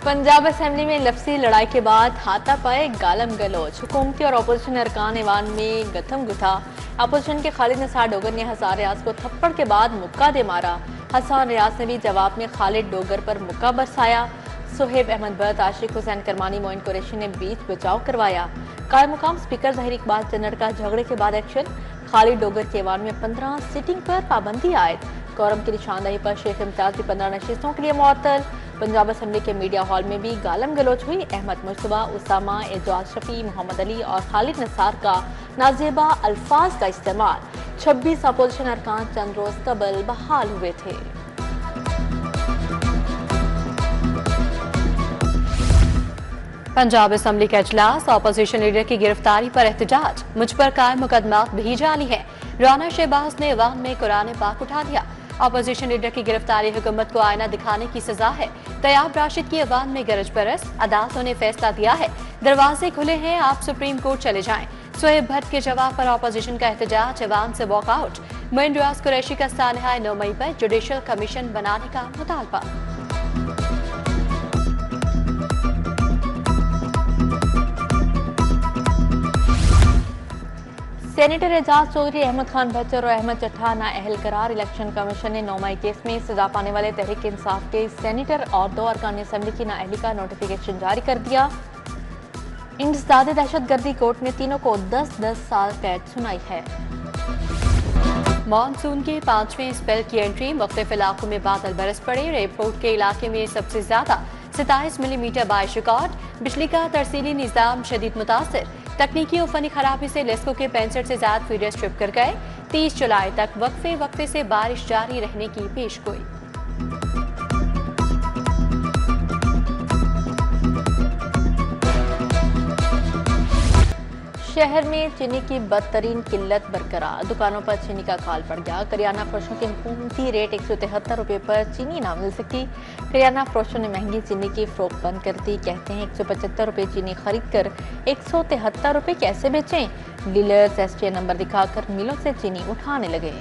Punjab assembly में लफ्जी लड़ाई के बाद हाथापाई गालम गलोच, हुकूमती और अपोजिशन अरकान ईवान में गथम गुथा। अपोजिशन के खालिद निसार डोगर ने हसन रियाज को थप्पड़ के बाद मुक्का दे मारा। हसन रियाज ने भी जवाब में खालिद डोगर पर मुक्का बरसाया। सुहेब अहमद भट्ट, आशिक हुसैन करमानी, मोइन कुरैशी ने बीच बचाव करवाया। कायम मुकाम स्पीकर ज़हीर इकबाल चन्नड़ का झगड़े के बाद एक्शन। खालिद डोगर के ईवान में 15 सीटिंग पर पाबंदी आयद। कोरम की निशानदही पर शेख इम्तियाज भी 15 नशिस्तों के लिए मुअत्तल। पंजाब असेंबली के मीडिया हॉल में भी गालम गलोच हुई। अहमद मुस्तफा, उसामा, एजाज शफी, मोहम्मद अली और खालिद निसार का नाजेबा अल्फाज का इस्तेमाल। 26 अपोजिशन अरकान चंद रोज कबल बहाल हुए थे। पंजाब असेंबली का इजलास, अपोजिशन लीडर की गिरफ्तारी पर एहतजाज, मुझ पर कायम मुकदमा भी जाली है। राना शहबाज ने अवाम में कुरान पाक उठा दिया। अपोजिशन लीडर की गिरफ्तारी हुकूमत को आईना दिखाने की सजा है। तैयाब राशिद की अवाम में गरज बरस, अदालतों ने फैसला दिया है, दरवाजे खुले हैं, आप सुप्रीम कोर्ट चले जाएं। सुहेब भट्ट के जवाब पर अपोजिशन का एहतजाज, अवाम से वॉकआउट। मोइन रियाज कुरैशी का सानहा 9 मई पर जुडिशल कमीशन बनाने का मुतालबा। सेनेटर एजाज चौधरी, अहमद खान बच्चर और अहमद चट्ठा नाअहल करार। इलेक्शन कमीशन ने 9 मई केस में सजा पाने वाले तहरीक इंसाफ के सेनेटर और 2 अरकान असेंबली की नाअहली का नोटिफिकेशन जारी कर दिया। इंसदाद दहशतगर्दी कोर्ट ने तीनों को 10-10 साल कैद सुनाई है। मानसून के 5वें स्पेल की एंट्री, मुख्तलिफ इलाकों में बादल बरस पड़े। एयरपोर्ट के इलाके में सबसे ज्यादा 27 मिलीमीटर बारिश रिकॉर्ड। बिजली का तरसीली निजाम शदीद मुतासर। तकनीकी और फनी खराबी से लेस्को के 65 से ज्यादा फीडर स्ट्रिप कर गए। 30 जुलाई तक वक्फे से बारिश जारी रहने की पेशगोई। शहर में चीनी की बदतरीन किल्लत बरकरार, दुकानों पर चीनी का खाल पड़ गया। करियाना फरोशों के हुकूमती रेट 173 रुपये पर चीनी ना मिल सकी। करियाना फरोशों ने महंगी चीनी की फरोख्त बंद कर दी। कहते हैं 175 रुपये चीनी खरीद कर 173 रुपये कैसे बेचें। डीलर्स एसटीए नंबर दिखाकर मिलों से चीनी उठाने लगे।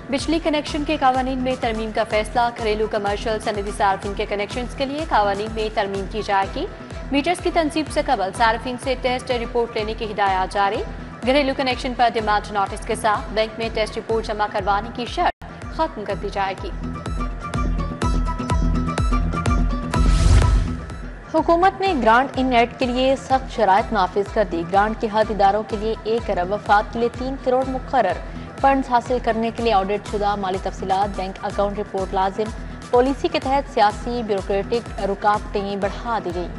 बिजली कनेक्शन के कानून में तरमीम का फैसला, घरेलू कमर्शियल सनदी सार्फिन के कनेक्शन के लिए कानून में तरमीम की जाएगी। मीटर्स की तनसीब से कबल सार्फिन से टेस्ट रिपोर्ट लेने की हिदायत जारी। घरेलू कनेक्शन पर डिमांड नोटिस के साथ बैंक में टेस्ट रिपोर्ट जमा करवाने की शर्त खत्म कर दी जाएगी। हुकूमत ने ग्रांट इन नेट के लिए सख्त शराइत नाफिज कर दी। ग्रांट के हद इदारों के लिए 1 अरब, वफाक के लिए 3 करोड़ मुकर्रर। फंड्स हासिल करने के लिए ऑडिट शुदा माली तफसीलात, बैंक अकाउंट रिपोर्ट लाजिम। पॉलिसी के तहत सियासी ब्यूरोक्रेटिक रुकावटें बढ़ा दी गई।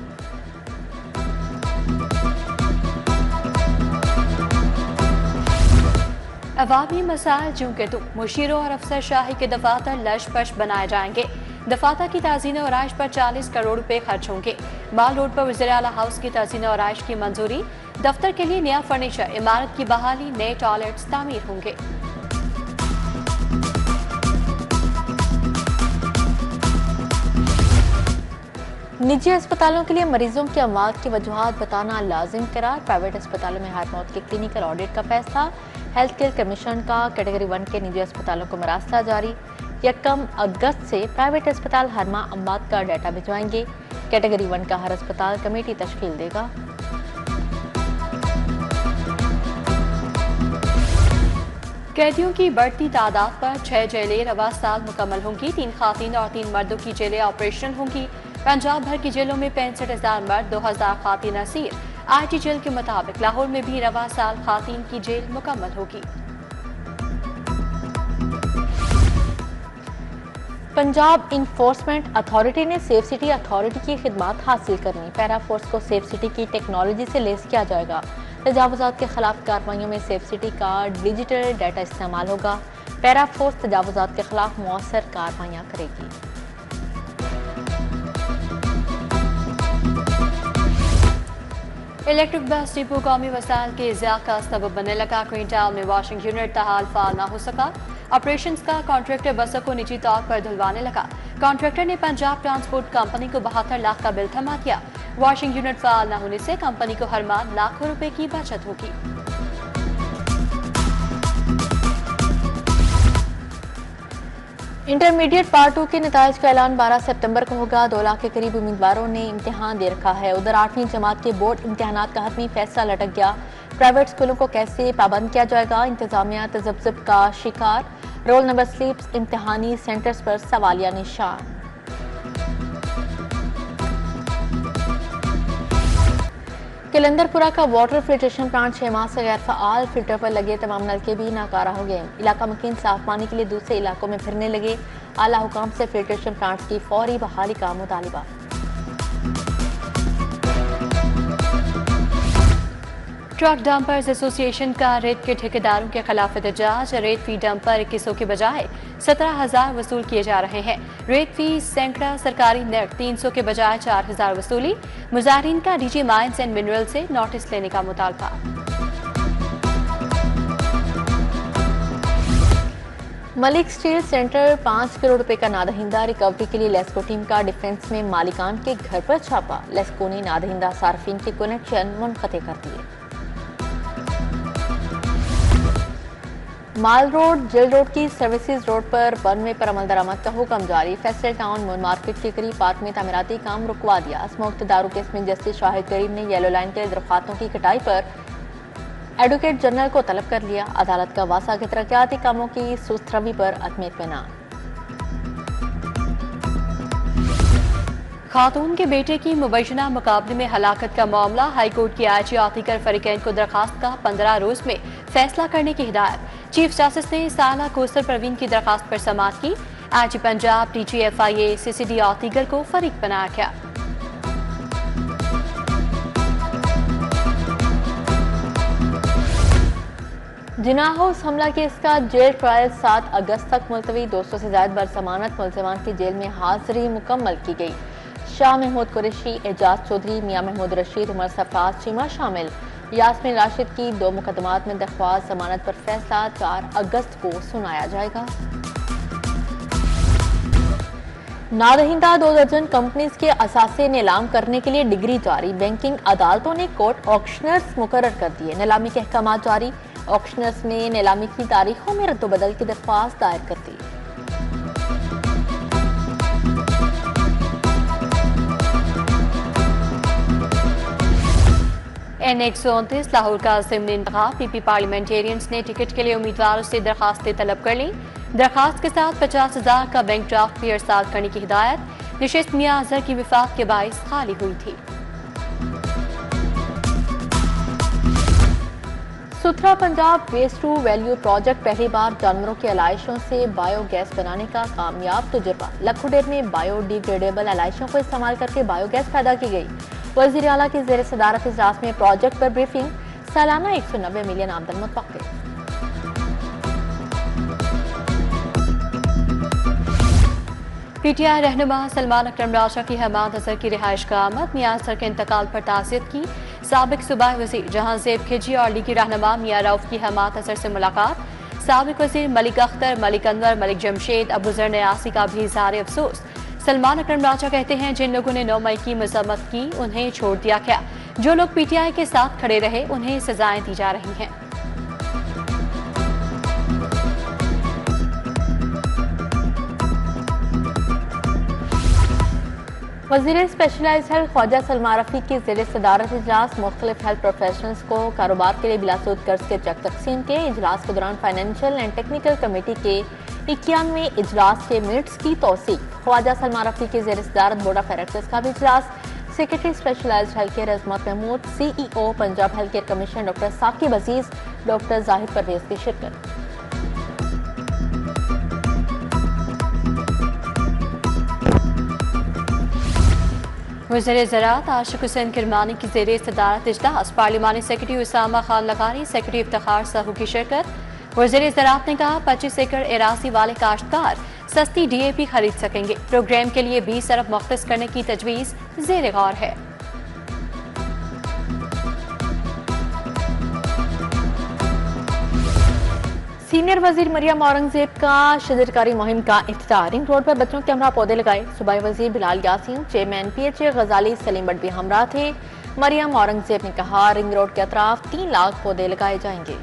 अवामी मसाइल जूं के तुम, मुशीरों और अफसर शाही के दफातर लश पश बनाए जाएंगे। दफातर की ताज़ीन और आइश पर 40 करोड़ रुपए खर्च होंगे। माल रोड पर वज़ीर आला हाउस की ताज़ीन और आइश की मंजूरी। दफ्तर के लिए नया फर्नीचर, इमारत की बहाली, नए टॉयलेट्स तामीर होंगे। निजी अस्पतालों के लिए मरीजों की अमवात की वजूहात बताना लाजिम करार। प्राइवेट अस्पतालों में हार्ट मौत के क्लिनिकल ऑडिट का फैसला। हेल्थ केयर कमीशन का कैटेगरी 1 के निजी अस्पतालों को मरासला जारी। 1 अगस्त से प्राइवेट अस्पताल हर माह अमवात का डाटा भिजवाएंगे। कैटेगरी 1 का हर अस्पताल कमेटी तश्कील देगा। कैदियों की बढ़ती तादाद पर 6 जेलें रवा साल मुकम्मल होंगी। 3 खातीन और 3 मर्दों की जेलें ऑपरेशन होंगी। पंजाब भर की जेलों में 65,000 मर्द, 2,000 खातीन असीर। आईटी जेल के मुताबिक लाहौर में भी रवा साल खातीन की जेल मुकम्मल होगी। पंजाब इन्फोर्समेंट अथॉरिटी ने सेफ सिटी अथॉरिटी की खिदमात हासिल करनी। पैरा फोर्स को सेफ सिटी की टेक्नोलॉजी से लेस किया जाएगा। तजावुजात के खिलाफ कार्रवाइयों में सेफ सिटी का डिजिटल डाटा इस्तेमाल होगा। पैरा फोर्स तजावुजात के खिलाफ मौसर कार्रवाइयाँ करेगी। इलेक्ट्रिक बस डिपो कौमी वसाइल के इज़्ज़ा का सबब बनने लगा। क्वीन टाउन में वॉशिंग यूनिट ताहाल फाल ना हो सका। ऑपरेशंस का कॉन्ट्रैक्टर बसों को निजी तौर पर धुलवाने लगा। कॉन्ट्रैक्टर ने पंजाब ट्रांसपोर्ट कंपनी को 72 लाख का बिल थमा दिया। वॉशिंग यूनिट फाल न होने से कंपनी को हर माह लाखों रुपए की बचत होगी। इंटरमीडिएट पार्ट 2 के नताइज का ऐलान 12 सितंबर को होगा। 2 लाख के करीब उम्मीदवारों ने इम्तिहान दे रखा है। उधर 8वीं जमात के बोर्ड इम्तिहानात का हतमी फैसला लटक गया। प्राइवेट स्कूलों को कैसे पाबंद किया जाएगा, इंतजामिया तजब्जुब का शिकार। रोल नंबर स्लिप्स इम्तिहानी सेंटर्स पर सवालिया निशान। कलंदरपुरा का वाटर फिल्ट्रेशन प्लांट 6 माह से गैर फ़ाल। फिल्टर पर लगे तमाम नलके भी नाकारा हो गए। इलाका मकीन साफ पानी के लिए दूसरे इलाकों में फिरने लगे। आला हुकाम से फिल्ट्रेशन प्लांट की फौरी बहाली का मुतालिबा। ट्रक डंपर्स एसोसिएशन का रेत के ठेकेदारों के खिलाफ एहतजाज। रेत फी डंपर 2100 के बजाय 17,000 वसूल किए जा रहे हैं। रेत फी सैकड़ा सरकारी नर्क 300 के बजाय 4,000 वसूली। मुजाहिरीन का डीजी माइंस एंड मिनरल से नोटिस लेने का मुतालबा। मलिक स्टील सेंटर 5 करोड़ रुपए का नादहिंदा। रिकवरी के लिए लेस्को टीम का डिफेंस में मालिकान के घर पर छापा। लेस्को ने नादहिंदा सार्फिन के कनेक्शन मुनक़ते कर दिए। माल रोड जेल रोड की सर्विसेज रोड पर बनवे पर अमल दरामद का हुक्म जारी। फेस्टल टाउन मून मार्केट के करीब पार्क में तामीराती काम रुकवा दिया। स्मोक्तदारू केस में जस्टिस शाहिद करीम ने येलो लाइन के दरख्वास्तों की कटाई पर एडवोकेट जनरल को तलब कर लिया। अदालत का वासा के तरक्याती कामों की सुस्तरवी पर अदम इत्मीनान। खातून के बेटे की मुबैना मुकाबले में हलाकत का मामला। हाईकोर्ट की आईजी आतिकर फरीकैन को दरखास्त का 15 रोज में फैसला करने की हिदायत। चीफ जस्टिस ने साला कोसर परवीन की दरखास्त पर समाअत की। आईजी पंजाब TGFIA CCD आतिकर को फरीक बनाया गया। जिना हाउस हमला केस का जेल ट्रायल 7 अगस्त तक मुलतवी। 200 से ज्यादा बरजमानत मुलजमान की जेल में हाजिरी मुकम्मल की गई। शाह महमूद कुरैशी, एजाज चौधरी, मियां महमूद रशीद, उमर सफाज चीमा शामिल। यास्मीन राशिद की 2 मुकदमात में दरख्वास्त जमानत पर फैसला 4 अगस्त को सुनाया जाएगा। नादहिंदा 2 दर्जन कंपनीज के असासे नीलाम करने के लिए डिग्री जारी। बैंकिंग अदालतों ने कोर्ट ऑक्शनर्स मुकर्रर कर दिए। नीलामी के अहकाम जारी। ऑक्शनर्स ने नीलामी की तारीखों में रद्दोबदल की दरख्वास्त दायर कर दी। N129 लाहौर का असेंबली इंतखाब। PP पार्लियामेंटेरियंस ने टिकट के लिए उम्मीदवारों से दरखास्तें तलब कर ली। दरखास्त के साथ 50,000 का बैंक ड्राफ्ट भी अरसाल करने की हिदायत। नशिस्त मियां अजहर की विफाक के बाइस खाली हुई थी। सुथरा Punjab waste to value project पहली बार जानवरों की आलाइशों से बायोगैस बनाने का कामयाब तजुर्बा। लखुडेर में बायोडिग्रेडेबल आलाइशों को इस्तेमाल करके बायोगैस पैदा की गई। वज़ीर आला की ज़ेर सदारत इजलास में प्रोजेक्ट पर ब्रीफिंग। सालाना 190 मिलियन आमदन मुतवक्किल। PTI रहनुमा सलमान अकरम राजा की हमाद अजहर की रिहाइश का आमद। मियां अजहर के इंतकाल पर ताज़ियत की। साबिक सूबाई वज़ीर जहांज़ेब खिजी और लीगी रहनुमा मियां रऊफ की हमाद अजहर से मुलाकात। साबिक वज़ीर मलिक अख्तर, मलिक अनवर, मलिक जमशेद, अबूजर न्यासी का भी इज़हार अफसोस। सलमान अकरम राजा कहते हैं जिन लोगों ने 9 मई की मजम्मत की उन्हें छोड़ दिया गया। जो लोग PTI के साथ खड़े रहे उन्हें सजाएं दी जा रही हैं। वज़ीर स्पेशलाइज्ड हेल्थ ख्वाजा सलमान रफी की ज़ेर सदारत इजलास। मुख्तलिफ हेल्थ प्रोफेशनल्स को कारोबार के लिए बिलासूद कर्ज के चेक तकसीम के। इजलास के दौरान फाइनेंशियल एंड टेक्निकल कमेटी के 91वें इजलास के मिनट्स की तौसीक। ख्वाजा सलमान रफी की ज़ेर सदारत बोर्ड ऑफ डायरेक्टर्स का भी इजलास। Secretary specialised health care Azmat Mahmood, CEO Punjab health care commission doctor Saqib Aziz, doctor Zahid Parvez की शिरकत। वज़ीर ज़राअत आशिक हुसैन किरमानी की ज़ेर सदारत इजलास। पार्लिमानी सेक्रेटरी उसामा खान लगारी, सेक्रेटरी इफ्तिखार साहू की शिरकत। वज़ीर ज़राअत ने कहा 25 एकड़ एरासी वाले काश्तकार सस्ती DAP खरीद सकेंगे। प्रोग्राम के लिए 20 अरब मुख्तस करने की तजवीज़ ज़ेर गौर है। सीनियर वजीर मरियम औरंगजेब का शजरकारी मुहिम का इफ्तितार। रिंग रोड पर बच्चों के हमरा पौधे लगाए। सूबाई वजीर बिलाल यासीन, चेयरमैन PHA गजाली सलीम बट भी हमरा थे। मरियम औरंगजेब ने कहा रिंग रोड के अतराफ 3 लाख पौधे लगाए जाएंगे।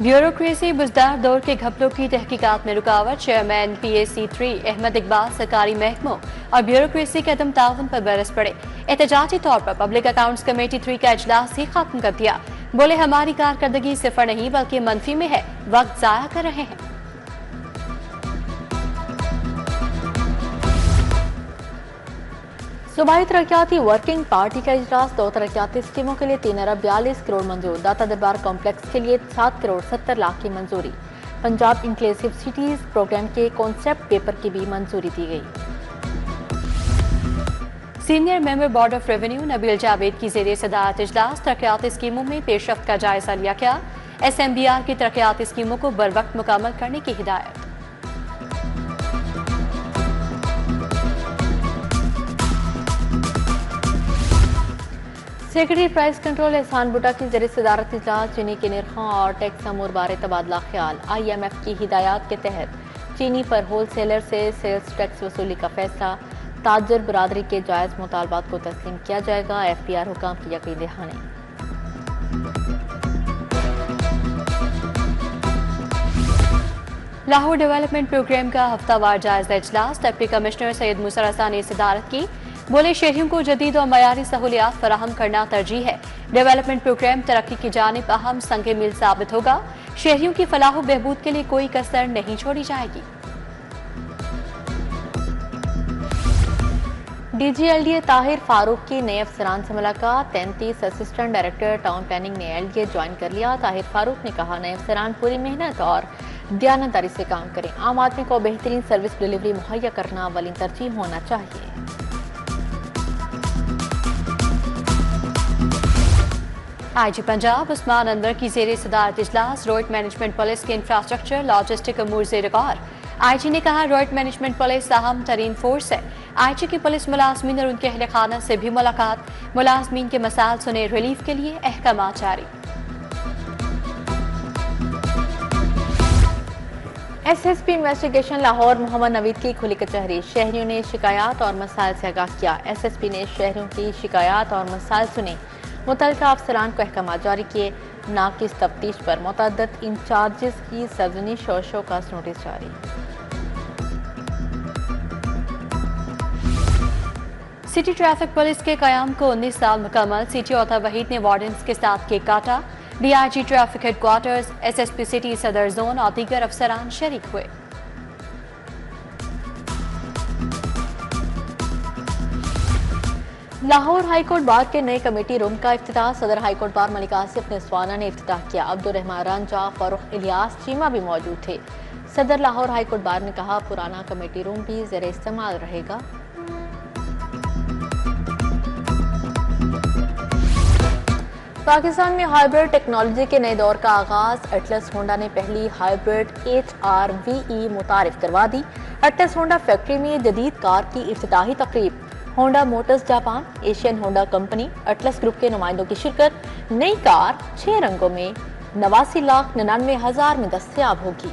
ब्यूरोक्रेसी बुजदार दौर के घपलों की तहकीकात में रुकावट। चेयरमैन PAC3 अहमद इकबाल सरकारी महकमों और ब्यूरोक्रेसी के अदम ताउन पर बरस पड़े। एहतजाजी तौर पर पब्लिक अकाउंट्स कमेटी 3 का इजलास ही खत्म कर दिया। बोले हमारी कारकर्दगी सिफर नहीं बल्कि मनफी में है, वक्त जाया कर रहे हैं। सूबाई तरक्याती वर्किंग पार्टी का इजलास 2 तरक्याती स्कीमों के लिए 3 अरब 42 करोड़ मंजूर। दाता दरबार कॉम्प्लेक्स के लिए 7 करोड़ 70 लाख की मंजूरी। पंजाब इंक्लूसिव सिटीज प्रोग्राम के कॉन्सेप्ट पेपर की भी मंजूरी दी गई। Senior member board of revenue Nabeel Javed की ज़ेरे सदारत इजलास। तरक्याती स्कीमों में पेशरफ्त का जायजा लिया गया। SMBR की तरक्याती स्कीमों को बरवक्त मुकम्मल करने की हिदायत। सेक्रेटरी प्राइस कंट्रोल एहसान बुटा की ज़रिए सदारत इजलास। चीनी के निर्खों और टैक्स अमूर बारे तबादला ख्याल। IMF की हिदायत के तहत चीनी पर होल सेलर से सेल्स टैक्स वसूली का फैसला। ताजर बरादरी के जायज़ मुतालबात को तस्लीम किया जाएगा। FPR हुकाम की यकीन दहानी। लाहौर डेवलपमेंट प्रोग्राम का हफ्तावार जायजा इजलास। डिप्टी कमिश्नर सैयद मुसर हसन ने सदारत की। बोले शहरियों को जदीद और मयारी सहूलियात फराहम करना तरजीह है। डेवलपमेंट प्रोग्राम तरक्की की जानिब अहम संग मील साबित होगा। शहरियों की फलाह बहबूद के लिए कोई कसर नहीं छोड़ी जाएगी। DG LDA ताहिर फारूक की नए अफसरान से मुलाकात। 33 असिस्टेंट डायरेक्टर टाउन प्लानिंग ने LDA ज्वाइन कर लिया। ताहिर फारूक ने कहा नए अफसरान पूरी मेहनत और दयानतदारी से काम करें। आम आदमी को बेहतरीन सर्विस डिलीवरी मुहैया करना अवलीन तरजीह होना चाहिए। IG पंजाब उस्मान अनवर की ज़ेरे सदारत इजलास। रोड मैनेजमेंट पुलिस के इंफ्रास्ट्रक्चर लॉजिस्टिक अमूर ज़ेर गौर। IG ने कहा रोड मैनेजमेंट पुलिस अहम तरीन फोर्स है। IG की पुलिस मुलाजमीन और उनके अहल खाना से भी मुलाकात। मुलाजमीन के मसाइल सुने, रिलीफ के लिए अहकाम जारी। SSP इन्वेस्टिगेशन लाहौर मोहम्मद नवीद की खुली कचहरी। शहरियों ने शिकायत और मसाइल से आगाह किया। SSP ने शहरियों की शिकायत और मसाइल सुने, मुतल्लिका अफसरान को अहकाम जारी किए। नाकिस तफ्तीश पर मुतअद्दिद इंचार्जेस की सरजनिश और शोकास नोटिस जारी। सिटी ट्रैफिक पुलिस के कयाम को 19 साल मुकम्मल। सिटी ऑथर वहीद ने वार्डन्स के साथ केक काटा। DIG traffic headquarters, SSP city सदर जोन और दीगर अफसरान शरीक हुए। लाहौर हाईकोर्ट बार के नए कमेटी रूम का इफ्तिताह। सदर हाईकोर्ट बार मलिक आसिफ नस्वाना ने इफ्तिताह किया। अब्दुर्रहमान रंजा, फारूक इलियास चीमा भी मौजूद थे। सदर लाहौर हाईकोर्ट बार ने कहा पुराना कमेटी रूम भी ज़ेरे इस्तेमाल रहेगा। पाकिस्तान में हाइब्रिड टेक्नोलॉजी के नए दौर का आगाज। एटलस होंडा ने पहली हाइब्रिड HRVE मुतारिफ करवा दी। एटलस होंडा फैक्ट्री में जदीद कार की इफ्तिताही तकरीब। Honda Motors Japan, Asian Honda company, Atlas group के नुमाइंदों की शिरकत। नई कार 6 रंगों में 89,99,000 में दस्तयाब होगी।